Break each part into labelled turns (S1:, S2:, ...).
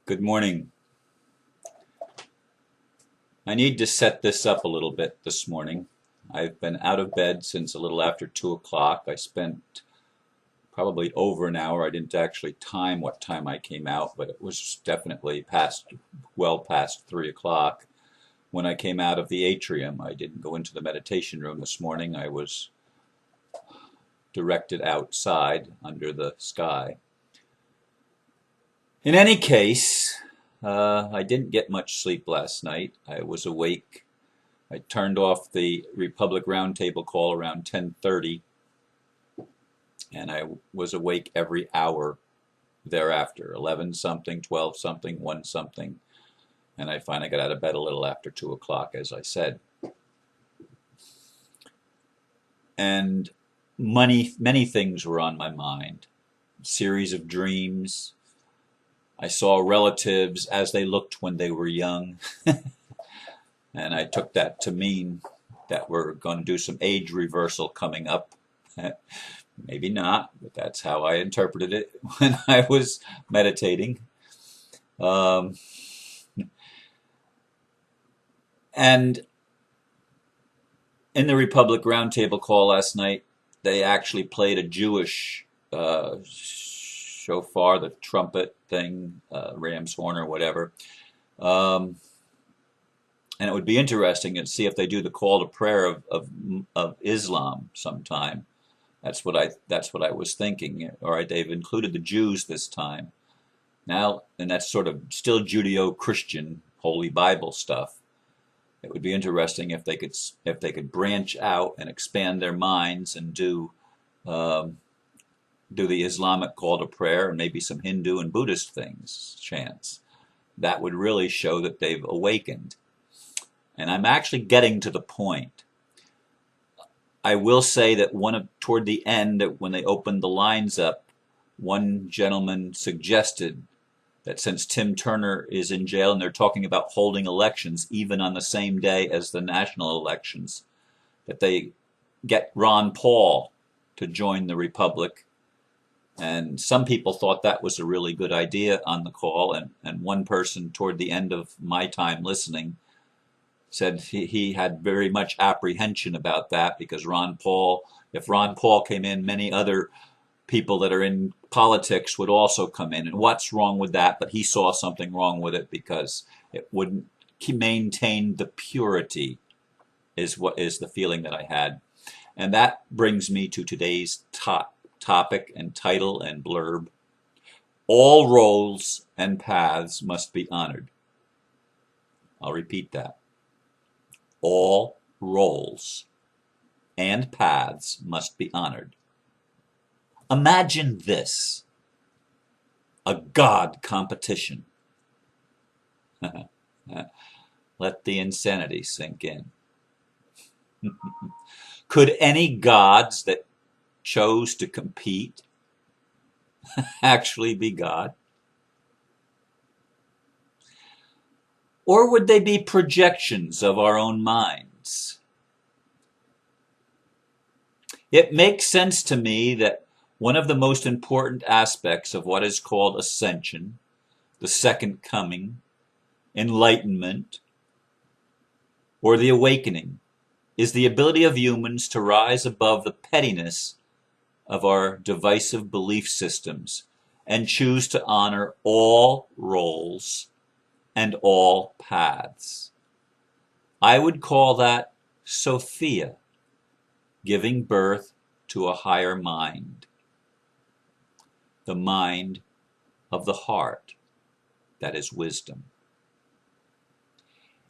S1: Good morning. I need to set this up a little bit this morning. I've been out of bed since a little after 2 o'clock. I spent probably over an hour. I didn't actually time what time I came out, but it was definitely well past 3 o'clock when I came out of the atrium. I didn't go into the meditation room this morning. I was directed outside under the sky. In any case, I didn't get much sleep last night. I was awake. I turned off the Republic Roundtable call around 10:30, and I was awake every hour thereafter, 11 something, 12 something, 1 something, and I finally got out of bed a little after 2 o'clock, as I said. And many things were on my mind. A series of dreams. I saw relatives as they looked when they were young, and I took that to mean that we're going to do some age reversal coming up. Maybe not, but that's how I interpreted it when I was meditating. And in the Republic Roundtable call last night, they actually played a Jewish shofar, the trumpet thing, ram's horn or whatever. And it would be interesting to see if they do the call to prayer of Islam sometime. That's what I was thinking. All right, they've included the Jews this time. Now, and that's sort of still Judeo-Christian Holy Bible stuff. It would be interesting if they could branch out and expand their minds and do the Islamic call to prayer and maybe some Hindu and Buddhist things, chants. That would really show that they've awakened. And I'm actually getting to the point. I will say that toward the end, when they opened the lines up, one gentleman suggested that since Tim Turner is in jail and they're talking about holding elections even on the same day as the national elections, that they get Ron Paul to join the Republic. And some people thought that was a really good idea on the call, and one person toward the end of my time listening said he had very much apprehension about that because if Ron Paul came in, many other people that are in politics would also come in. And what's wrong with that? But he saw something wrong with it because it wouldn't maintain the purity, is the feeling that I had. And that brings me to today's topic and title and blurb. All roles and paths must be honored. I'll repeat that. All roles and paths must be honored. Imagine this: a God competition. Let the insanity sink in. Could any gods that chose to compete actually be God? Or would they be projections of our own minds? It makes sense to me that one of the most important aspects of what is called ascension, the second coming, enlightenment, or the awakening, is the ability of humans to rise above the pettiness of our divisive belief systems and choose to honor all roles and all paths. I would call that Sophia, giving birth to a higher mind, the mind of the heart, that is wisdom.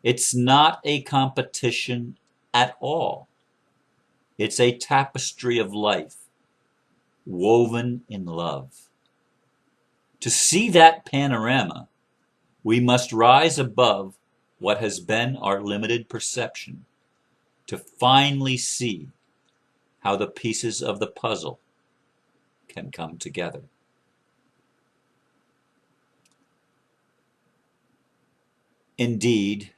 S1: It's not a competition at all. It's a tapestry of life, woven in love. To see that panorama, we must rise above what has been our limited perception to finally see how the pieces of the puzzle can come together. Indeed,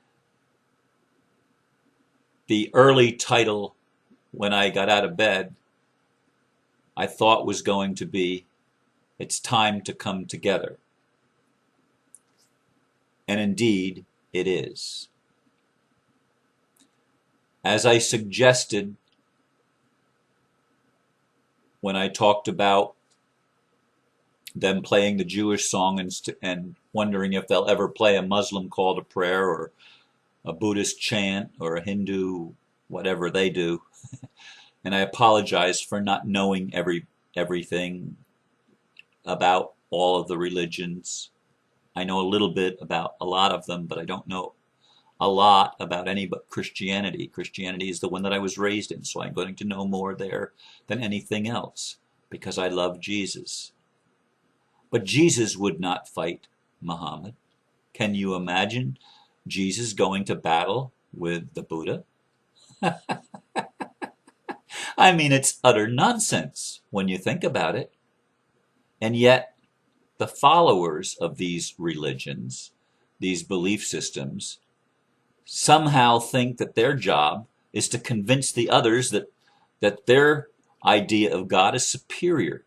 S1: the early title when I got out of bed, I thought was going to be, "It's time to come together." And indeed, it is. As I suggested when I talked about them playing the Jewish song and wondering if they'll ever play a Muslim call to prayer or a Buddhist chant or a Hindu, whatever they do. And I apologize for not knowing everything about all of the religions. I know a little bit about a lot of them, but I don't know a lot about any but Christianity. Christianity is the one that I was raised in, so I'm going to know more there than anything else because I love Jesus. But Jesus would not fight Muhammad. Can you imagine Jesus going to battle with the Buddha? I mean, it's utter nonsense when you think about it. And yet, the followers of these religions, these belief systems, somehow think that their job is to convince the others that their idea of God is superior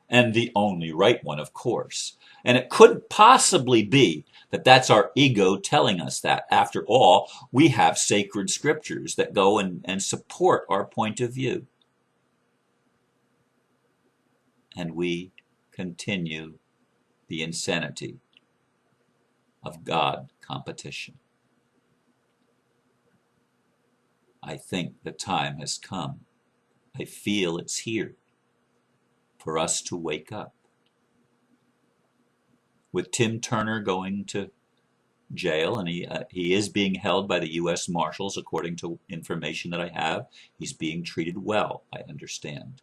S1: and the only right one, of course. And it couldn't possibly be that that's our ego telling us that. After all, we have sacred scriptures that go and support our point of view. And we continue the insanity of God competition. I think the time has come. I feel it's here for us to wake up. With Tim Turner going to jail, and he is being held by the U.S. Marshals, according to information that I have. He's being treated well, I understand.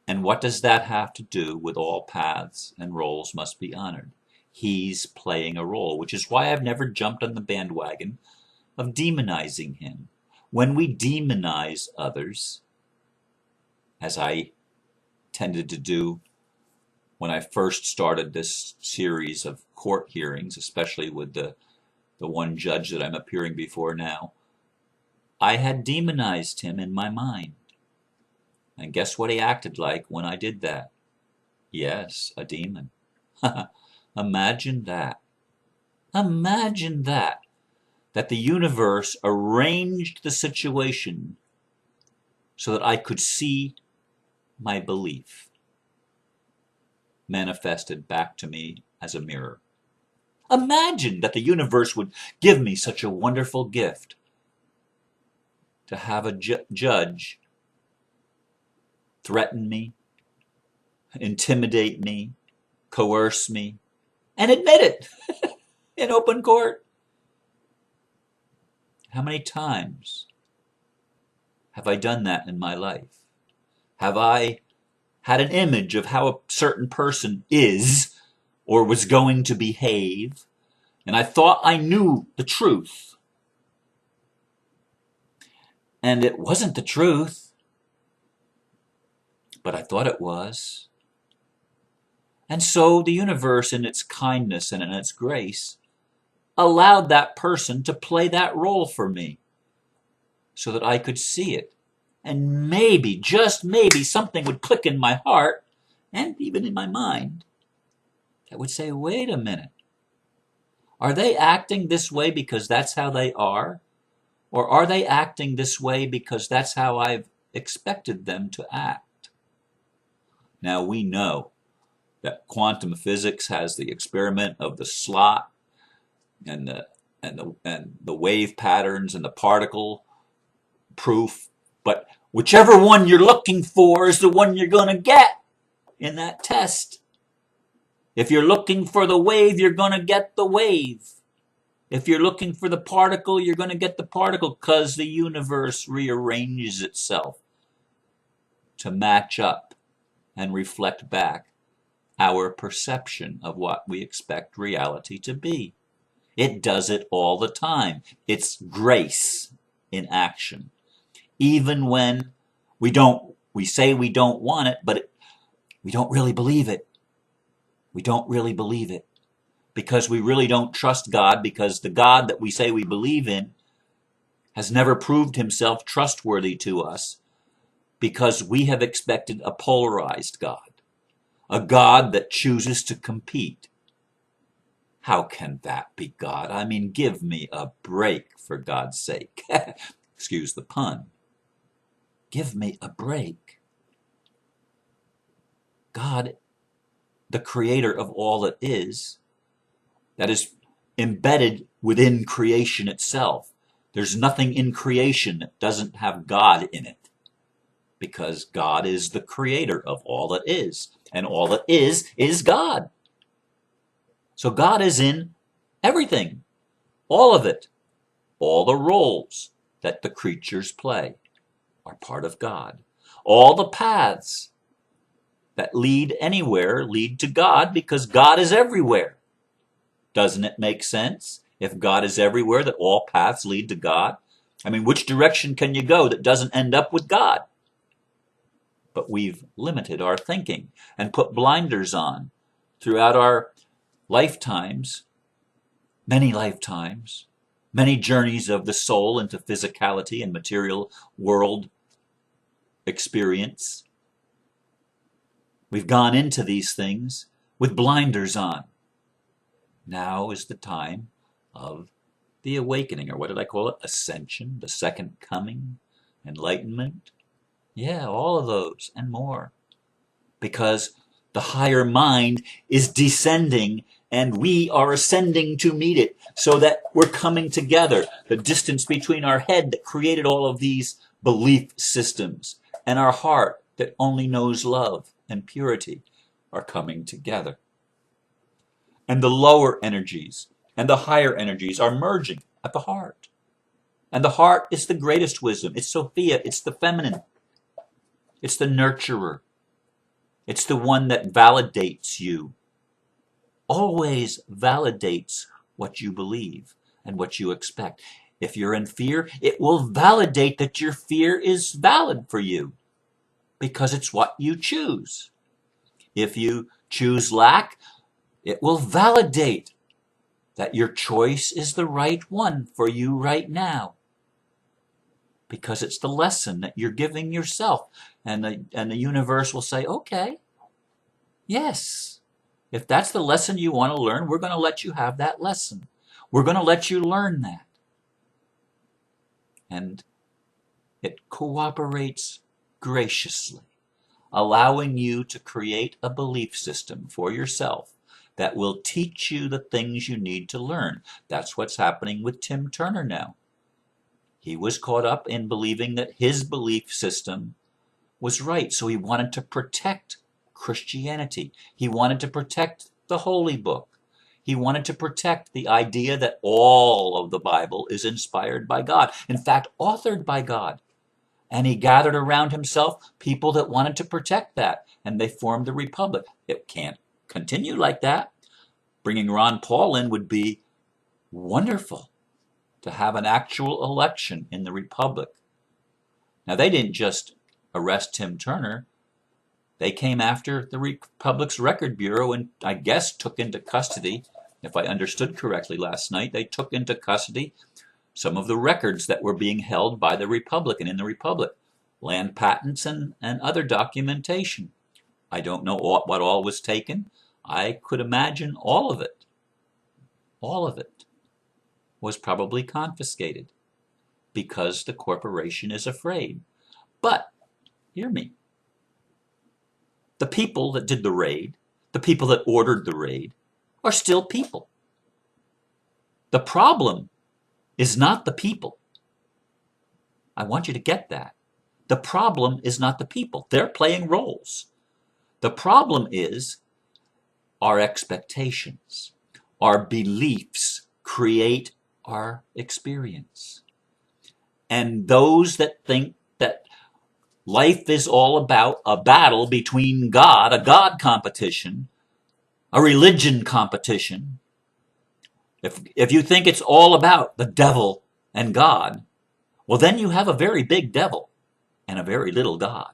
S1: And what does that have to do with all paths and roles must be honored? He's playing a role, which is why I've never jumped on the bandwagon of demonizing him. When we demonize others, as I tended to do when I first started this series of court hearings, especially with the one judge that I'm appearing before now, I had demonized him in my mind. And guess what he acted like when I did that? Yes, a demon. Imagine that. Imagine that. That the universe arranged the situation so that I could see my belief manifested back to me as a mirror. Imagine that the universe would give me such a wonderful gift to have a judge threaten me, intimidate me, coerce me, and admit it in open court. How many times have I done that in my life? Have I had an image of how a certain person is or was going to behave, and I thought I knew the truth, and it wasn't the truth, but I thought it was. And so the universe, in its kindness and in its grace, allowed that person to play that role for me so that I could see it. And maybe, just maybe, something would click in my heart and even in my mind that would say, wait a minute. Are they acting this way because that's how they are? Or are they acting this way because that's how I've expected them to act? Now we know that quantum physics has the experiment of the slot and the wave patterns and the particle proof, but whichever one you're looking for is the one you're going to get in that test. If you're looking for the wave, you're going to get the wave. If you're looking for the particle, you're going to get the particle, because the universe rearranges itself to match up and reflect back our perception of what we expect reality to be. It does it all the time. It's grace in action. Even when we say we don't want it, but we don't really believe it. We don't really believe it because we really don't trust God, because the God that we say we believe in has never proved himself trustworthy to us, because we have expected a polarized God, a God that chooses to compete. How can that be God? I mean, give me a break, for God's sake. Excuse the pun. Give me a break. God, the creator of all that is embedded within creation itself. There's nothing in creation that doesn't have God in it, because God is the creator of all that is, and all that is God. So God is in everything, all of it. All the roles that the creatures play are part of God. All the paths that lead anywhere lead to God, because God is everywhere. Doesn't it make sense? If God is everywhere, that all paths lead to God? I mean, which direction can you go that doesn't end up with God? But we've limited our thinking and put blinders on throughout our lifetimes, many journeys of the soul into physicality and material world experience. We've gone into these things with blinders on. Now is the time of the awakening, or what did I call it? Ascension, the second coming, enlightenment. Yeah, all of those and more. Because the higher mind is descending and we are ascending to meet it, so that we're coming together. The distance between our head that created all of these belief systems and our heart that only knows love and purity are coming together. And the lower energies and the higher energies are merging at the heart. And the heart is the greatest wisdom. It's Sophia. It's the feminine. It's the nurturer. It's the one that validates you. Always validates what you believe and what you expect. If you're in fear, it will validate that your fear is valid for you, because it's what you choose. If you choose lack, it will validate that your choice is the right one for you right now, because it's the lesson that you're giving yourself. And the universe will say, okay, yes, if that's the lesson you want to learn, we're going to let you have that lesson. We're going to let you learn that. And it cooperates graciously, allowing you to create a belief system for yourself that will teach you the things you need to learn. That's what's happening with Tim Turner now. He was caught up in believing that his belief system was right, so he wanted to protect Christianity. He wanted to protect the Holy Book. He wanted to protect the idea that all of the Bible is inspired by God, in fact, authored by God. And he gathered around himself people that wanted to protect that, and they formed the Republic. It can't continue like that. Bringing Ron Paul in would be wonderful, to have an actual election in the Republic. Now, they didn't just arrest Tim Turner. They came after the Republic's Record Bureau and, I guess, took into custody, if I understood correctly last night, they took into custody some of the records that were being held by the Republic and in the Republic, land patents and other documentation. I don't know what all was taken. I could imagine all of it was probably confiscated, because the corporation is afraid. But, hear me, the people that did the raid, the people that ordered the raid, are still people. The problem is not the people. I want you to get that. The problem is not the people. They're playing roles. The problem is our expectations. Our beliefs create our experience. And those that think that life is all about a battle between God, a God competition, a religion competition. If you think it's all about the devil and God, well, then you have a very big devil and a very little God.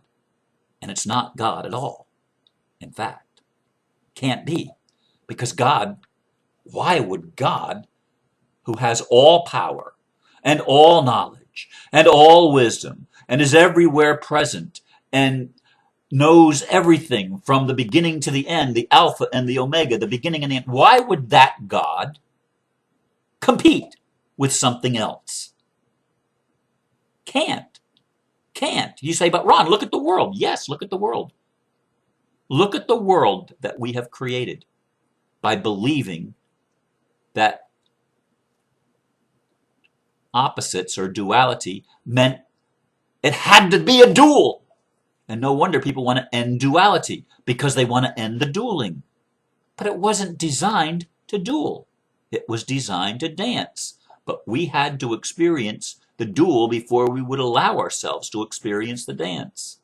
S1: And it's not God at all. In fact, can't be. Because God, why would God, who has all power and all knowledge and all wisdom and is everywhere present and knows everything from the beginning to the end, the Alpha and the Omega, the beginning and the end. Why would that God compete with something else? Can't. You say, but Ron, look at the world. Yes, look at the world. Look at the world that we have created by believing that opposites or duality meant it had to be a duel. And no wonder people want to end duality, because they want to end the dueling. But it wasn't designed to duel. It was designed to dance. But we had to experience the duel before we would allow ourselves to experience the dance.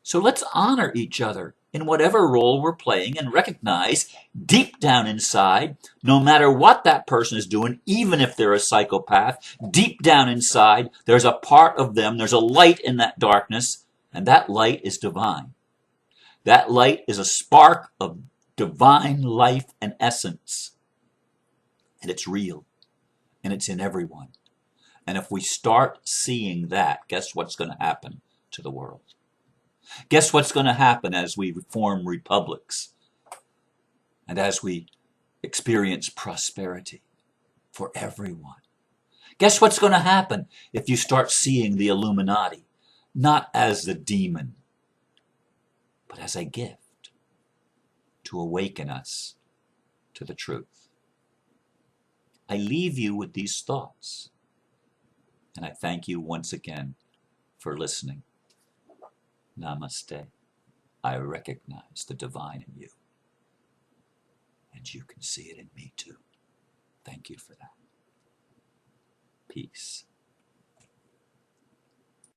S1: So let's honor each other in whatever role we're playing and recognize deep down inside, no matter what that person is doing, even if they're a psychopath, deep down inside, there's a part of them, there's a light in that darkness, and that light is divine. That light is a spark of divine life and essence. And it's real. And it's in everyone. And if we start seeing that, guess what's going to happen to the world? Guess what's going to happen as we form republics and as we experience prosperity for everyone? Guess what's going to happen if you start seeing the Illuminati not as the demon, but as a gift to awaken us to the truth? I leave you with these thoughts, and I thank you once again for listening. Namaste. I recognize the divine in you, and you can see it in me too. Thank you for that. Peace.